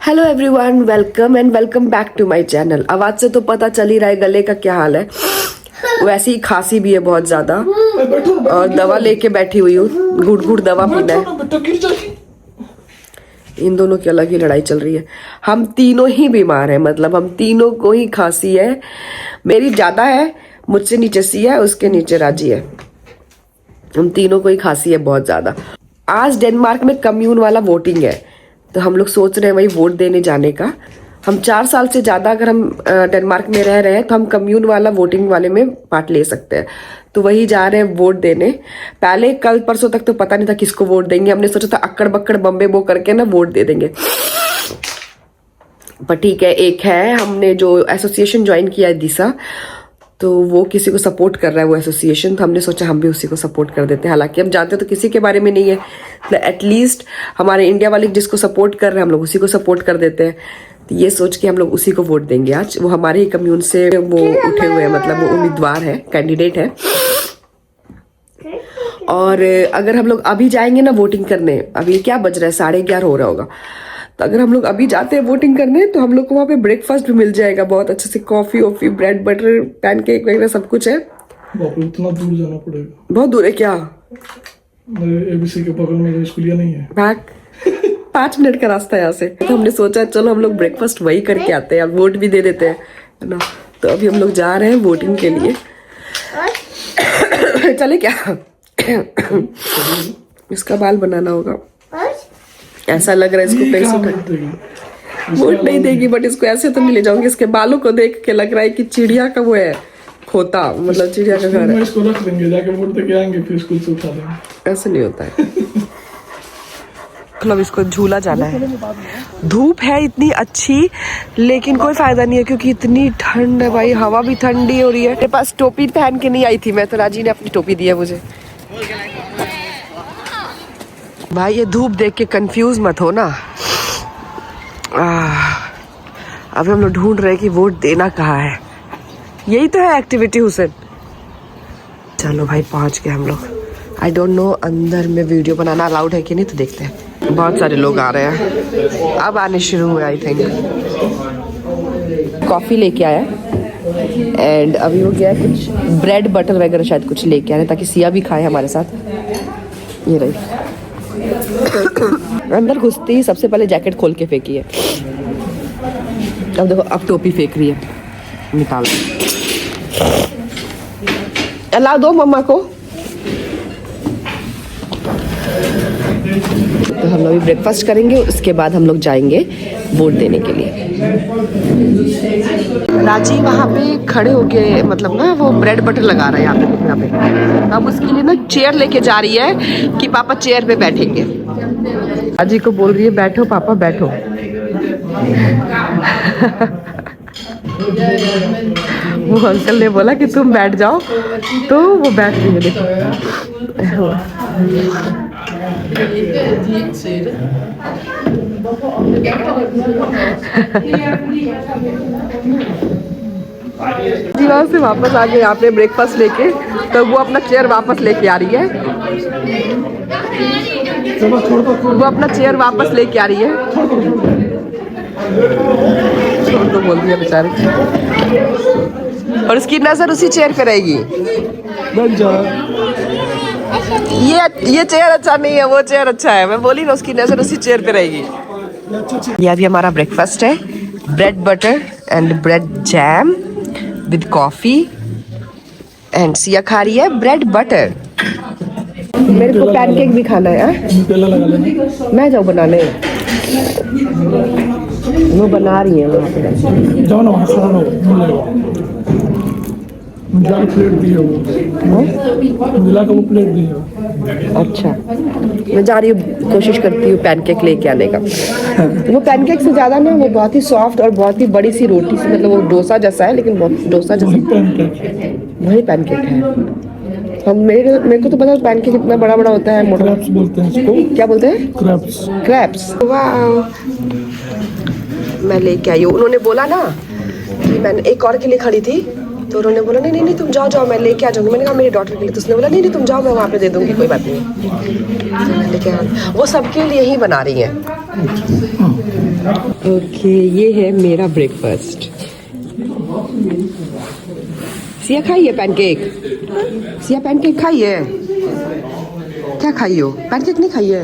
Hello everyone, welcome back to my channel. आवाज से तो पता चल ही रहा है गले का क्या हाल है। वैसे ही खांसी भी है बहुत ज्यादा और दवा लेके बैठी हुई हूँ। घुट घुट दवा पीना है। इन दोनों की अलग ही लड़ाई चल रही है। हम तीनों ही बीमार हैं, मतलब हम तीनों को ही खांसी है। मेरी ज्यादा है, मुझसे नीचे सी है, उसके नीचे राजी है। हम तीनों को ही खांसी है बहुत ज्यादा। आज डेनमार्क में कम्यून वाला वोटिंग है, तो हम लोग सोच रहे हैं वही वोट देने जाने का। हम 4 साल से ज्यादा अगर हम डेनमार्क में रह रहे हैं तो हम कम्यून वाला वोटिंग वाले में पार्ट ले सकते हैं। तो वही जा रहे हैं वोट देने। पहले कल परसों तक तो पता नहीं था किसको वोट देंगे। हमने सोचा था अक्कड़ बक्कड़ बम्बे बो करके ना वोट दे देंगे, पर ठीक है। एक है, हमने जो एसोसिएशन ज्वाइन किया है दिशा, तो वो किसी को सपोर्ट कर रहा है वो एसोसिएशन, तो हमने सोचा हम भी उसी को सपोर्ट कर देते हैं। हालांकि हम जानते तो किसी के बारे में नहीं है, तो एटलीस्ट हमारे इंडिया वाले जिसको सपोर्ट कर रहे हैं हम लोग उसी को सपोर्ट कर देते हैं। तो ये सोच के हम लोग उसी को वोट देंगे आज। वो हमारे ही कम्यून से वो उठे हुए हैं, मतलब वो उम्मीदवार है, कैंडिडेट है। और अगर हम लोग अभी जाएंगे ना वोटिंग करने, अभी क्या बज रहा है, 11:30 हो रहा होगा, तो अगर हम लोग अभी जाते हैं वोटिंग करने तो हम लोग को वहाँ पे ब्रेकफास्ट भी मिल जाएगा बहुत अच्छे से। कॉफी वॉफी, ब्रेड बटर, पैनकेक वगैरह सब कुछ है। इतना दूर जाना पड़ेगा? बहुत दूर है क्या? एबीसी के बगल में स्कूल नहीं है। भाग 5 मिनट का रास्ता है यहाँ से। तो हमने सोचा चलो हम लोग ब्रेकफास्ट वही करके आते हैं, वोट भी दे देते हैं, है ना। तो अभी हम लोग जा रहे हैं वोटिंग के लिए। चले क्या? इसका बाल बनाना होगा। ऐसा लग रहा है इसको कहीं से वोट नहीं देगी, बट इसको ऐसे तो नहीं ले जाऊंगी। इसके बालों को देख के लग रहा है कि चिड़िया का वो है, खोता, मतलब चिड़िया का घर है। इसको रख देंगे, जाके वोट देके आएंगे, फिर स्कूल से उठा देंगे। ऐसे नहीं होता है। मतलब इसको झूला जाना है। धूप है इतनी अच्छी, लेकिन कोई फायदा नहीं है क्योंकि इतनी ठंड है भाई। हवा भी ठंडी हो रही है। मेरे पास टोपी पहन के नहीं आई थी मैं, तो राजी ने अपनी टोपी दी है मुझे। भाई ये धूप देख के कंफ्यूज मत हो ना। अभी हम लोग ढूंढ रहे हैं कि वोट देना कहाँ है। यही तो है एक्टिविटी हुसैन। चलो भाई पहुंच गए हम लोग। आई डोंट नो अंदर में वीडियो बनाना अलाउड है कि नहीं, तो देखते हैं। बहुत सारे लोग आ रहे हैं, अब आने शुरू हुए आई थिंक। कॉफी लेके आया एंड अभी वो गया कुछ ब्रेड बटर वगैरह शायद कुछ लेके आया ताकि सिया भी खाए हमारे साथ। ये रही। अंदर घुसते ही सबसे पहले जैकेट खोल के फेंकी है। अब देखो अब टोपी फेंक रही है, निकाल अलाउ दो मम्मा को। तो हम लोग ब्रेकफास्ट करेंगे, उसके बाद हम लोग जाएंगे वोट देने के लिए। राजी वहाँ पे खड़े होके मतलब ना वो ब्रेड बटर लगा रहा है यहाँ पे। अब उसके लिए ना चेयर लेके जा रही है कि पापा चेयर पे बैठेंगे। राजी को बोल रही है बैठो पापा बैठो। वो अंकल ने बोला कि तुम बैठ जाओ, तो वो बैठ रही है। देखो जी वहाँ से वापस आ गए यहाँ पे ब्रेकफास्ट लेके, तो वो अपना चेयर वापस लेके आ रही है। वो अपना चेयर वापस लेके आ रही है। छोड़ तो बोल दिया बेचारे। और उसकी नजर उसी चेयर पे रहेगी। ये चेयर अच्छा नहीं है, वो चेयर अच्छा है। मैं बोली ना उसकी नजर उसी चेयर पे रहेगी। ये अभी हमारा ब्रेकफास्ट है, bread butter and bread jam with coffee and Siya खा रही है ब्रेड बटर। मेरे को पैनकेक भी खाना है। मैं जाऊँ बनाने? वो बना रही है वहाँ पे। जाओ ना वहाँ प्लेट दी है वो, मिला का वो प्लेट दी है। अच्छा मैं जा रही हूँ, कोशिश करती हूँ पैनकेक लेके आने का। वो पैनकेक से ज़्यादा ना वो बहुत ही सॉफ्ट और बहुत ही बड़ी सी रोटी से, मतलब वो डोसा जैसा है लेकिन बहुत डोसा जैसा वही पैनकेक है। हम मेरे को तो पता है पैनकेक इतना बड़ा बड़ा होता है, मोटा बोलते हैं इसको। क्या बोलते हैं? क्रैप्स। वाह मैं लेके आई हूँ। उन्होंने बोला ना कि मैंने एक और के लिए खड़ी थी, तो उन्होंने बोला नहीं नहीं नहीं तुम जाओ जाओ मैं लेके आ जाऊंगी। मैंने कहा मेरी डॉटर के लिए। तो उसने बोला नहीं नहीं तुम जाओ मैं वहाँ पे दे दूंगी कोई बात नहीं। लेके आ वो सबके लिए ही बना रही है। ओके ये है मेरा ब्रेकफास्ट। सिया खाइए पैनकेक। सिया पैनकेक खाइए। क्या खाई हो? पैनकेक नहीं खाइए?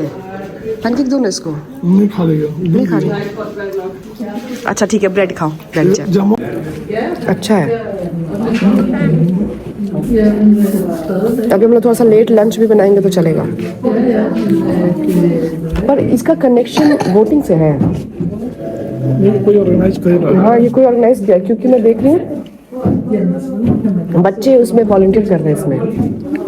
पैनकेक दो ना इसको। नहीं खा लेगा। नहीं खा रही? अच्छा ठीक है ब्रेड खाओ। ब्रेड जमा अच्छा है। अभी हम लोग थोड़ा सा लेट लंच भी बनाएंगे तो चलेगा। पर इसका कनेक्शन वोटिंग से है। कोई ऑर्गेनाइज करेगा। हाँ ये कोई ऑर्गेनाइज किया क्योंकि मैं देख रही हूँ बच्चे उसमें वॉलंटियर कर रहे हैं। इसमें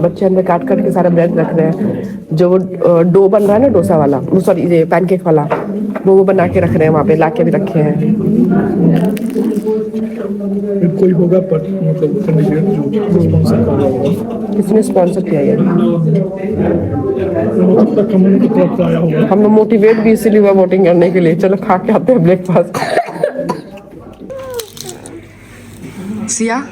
बच्चे अंदर काट काट के सारा ब्रेड रख रहे हैं। जो डो बन रहा है ना डोसा वाला वो सॉरी ये पैनकेक वाला वो बना के रख रहे हैं वहाँ पे लाके भी रखे हैं। कोई होगा पर मतलब कैंडिडेट जो स्पॉन्सर कर रहा होगा। किसने स्पॉन्सर किया ये? तक कम्युनिटी की तरफ से आया होगा। हम लोग मोटिवेट भी इसीलिए हुआ वोटिंग करने के लिए। चलो खा के आते हैं ब्रेकफास्ट। सिया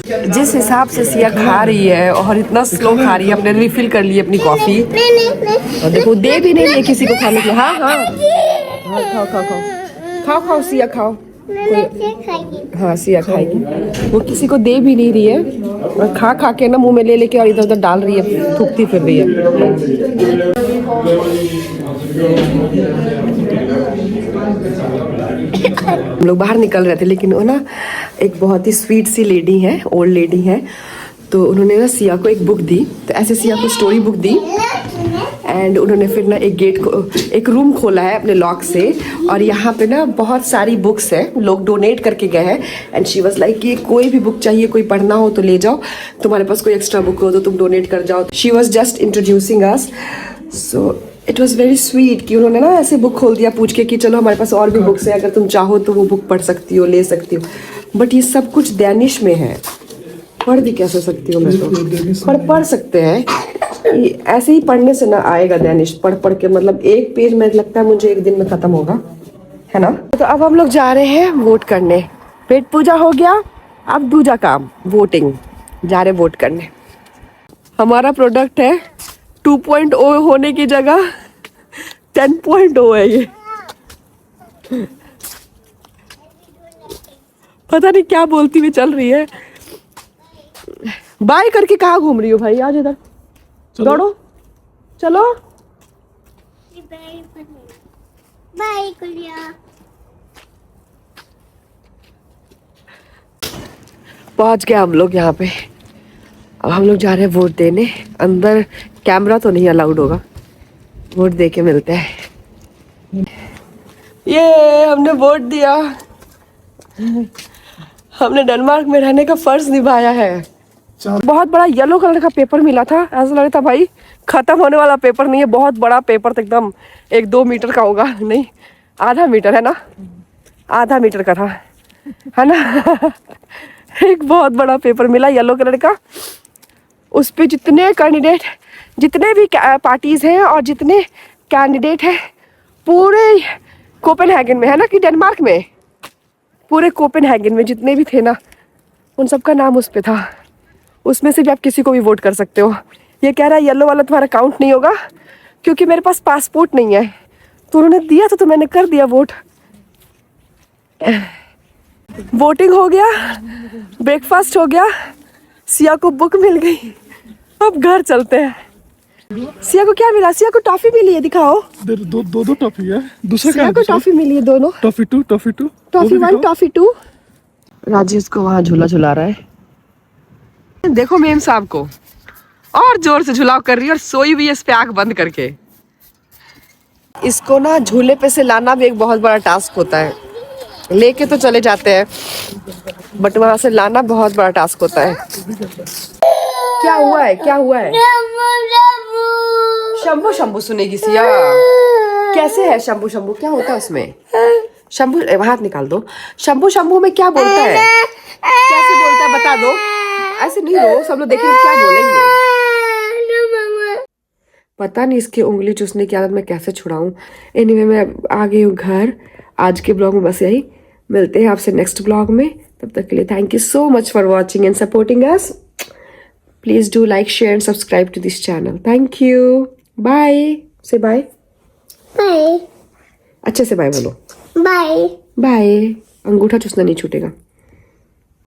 जिस हिसाब से सिया खा रही है और इतना स्लो खा रही है अपने रिफिल कर ली अपनी कॉफी और देखो दे भी नहीं है किसी को खाने के लिए। हाँ हाँ हाँ खाओ खाओ खाओ खाओ खाओ सिया खाओ। हाँ सिया खाएगी। वो किसी को दे भी नहीं रही है और खा खा के ना मुंह में ले लेके और इधर उधर डाल रही है थूकती फिर रही है। हम लोग बाहर निकल रहे थे लेकिन वो ना एक बहुत ही स्वीट सी लेडी है ओल्ड लेडी है तो उन्होंने ना सिया को एक बुक दी। तो ऐसे सिया को स्टोरी बुक दी एंड उन्होंने फिर ना एक गेट को एक रूम खोला है अपने लॉक से और यहाँ पे ना बहुत सारी बुक्स है लोग डोनेट करके गए हैं एंड शी वाज लाइक कि कोई भी बुक चाहिए कोई पढ़ना हो तो ले जाओ तुम्हारे पास कोई एक्स्ट्रा बुक हो तो तुम डोनेट कर जाओ। She was just introducing us so it was very sweet कि उन्होंने ना ऐसे बुक खोल दिया पूछ के कि चलो हमारे पास और भी बुक्स है अगर तुम चाहो तो वो बुक पढ़ सकती हो ले सकती हो। बट ये सब कुछ डैनिश में है पढ़ भी कैसे सकती हो मैं तो पढ़ सकते हैं ऐसे ही पढ़ने से ना आएगा डैनिश पढ़ पढ़ के मतलब एक पेज में लगता है मुझे एक दिन में खत्म होगा है ना। तो अब हम लोग जा रहे हैं वोट करने। पेट पूजा हो गया अब दूजा काम वोटिंग जा रहे वोट करने। हमारा प्रोडक्ट है 2.0 होने की जगह 10.0 है ये। पता नहीं क्या बोलती हुई चल रही है। बाय करके कहाँ घूम रही हो भाई? आज इधर दौड़ो चलो। बाय कुलिया। पहुंच गए हम लोग यहाँ पे। अब हम लोग जा रहे हैं वोट देने। अंदर कैमरा तो नहीं अलाउड होगा। वोट दे के मिलते हैं। ये हमने वोट दिया। हमने डेनमार्क में रहने का फर्ज निभाया है। बहुत बड़ा येलो कलर का पेपर मिला था। ऐसा लग रहा था भाई खत्म होने वाला पेपर नहीं है। बहुत बड़ा पेपर था एकदम 1-2 मीटर का होगा नहीं आधा मीटर है ना आधा मीटर का था है ना। एक बहुत बड़ा पेपर मिला येलो कलर का। उस पे जितने कैंडिडेट जितने भी पार्टीज हैं और जितने कैंडिडेट हैं पूरे कोपेनहेगन में है ना कि डेनमार्क में पूरे कोपेनहेगन में जितने भी थे ना उन सबका नाम उस पे था। उसमें से भी आप किसी को भी वोट कर सकते हो। ये कह रहा है येलो वाला तुम्हारा काउंट नहीं होगा क्योंकि मेरे पास पासपोर्ट नहीं है। तो उन्होंने दिया तो मैंने कर दिया वोट। वोटिंग हो गया ब्रेकफास्ट हो गया सिया को बुक मिल गई। अब घर चलते हैं। सिया को क्या मिला? सिया को टॉफी मिली है दिखाओ। दो टॉफी है। दूसरा सिया को टॉफी मिली है दोनों। Toffee 2 toffee 1 toffee 2। राजेश को वहाँ झूला झुला रहा है। देखो मेम साहब को और जोर से झुलाव कर रही है और सोई भी इस पे आंख बंद करके। इसको ना झूले पे से लाना भी एक बहुत बड़ा टास्क होता है। लेके तो चले जाते हैं बट वहां से लाना बहुत बड़ा टास्क होता है। क्या हुआ है? क्या हुआ है? शंभू शंभू सुनेगी सिया। कैसे है शंभू शंभू? क्या होता है उसमें? शंभू हाथ निकाल दो। शंभू शंभू में क्या बोलता है? कैसे बोलता है बता दो। ऐसे नहीं रो सब लोग देखेंगे क्या बोलेंगे। पता नहीं इसकी उंगली चूसने की आदत मैं कैसे छुड़ाऊं। एनीवे मैं आ गई हूँ घर। आज के ब्लॉग में बस यही। मिलते हैं आपसे नेक्स्ट ब्लॉग में। तब तक के लिए thank you so much for watching and supporting us. Please do like, share and subscribe to this channel. Thank you. Bye. से बाय. Bye. अच्छे से बाय बोलो. Bye. बाय. अंगूठा चूसना नहीं छूटेगा.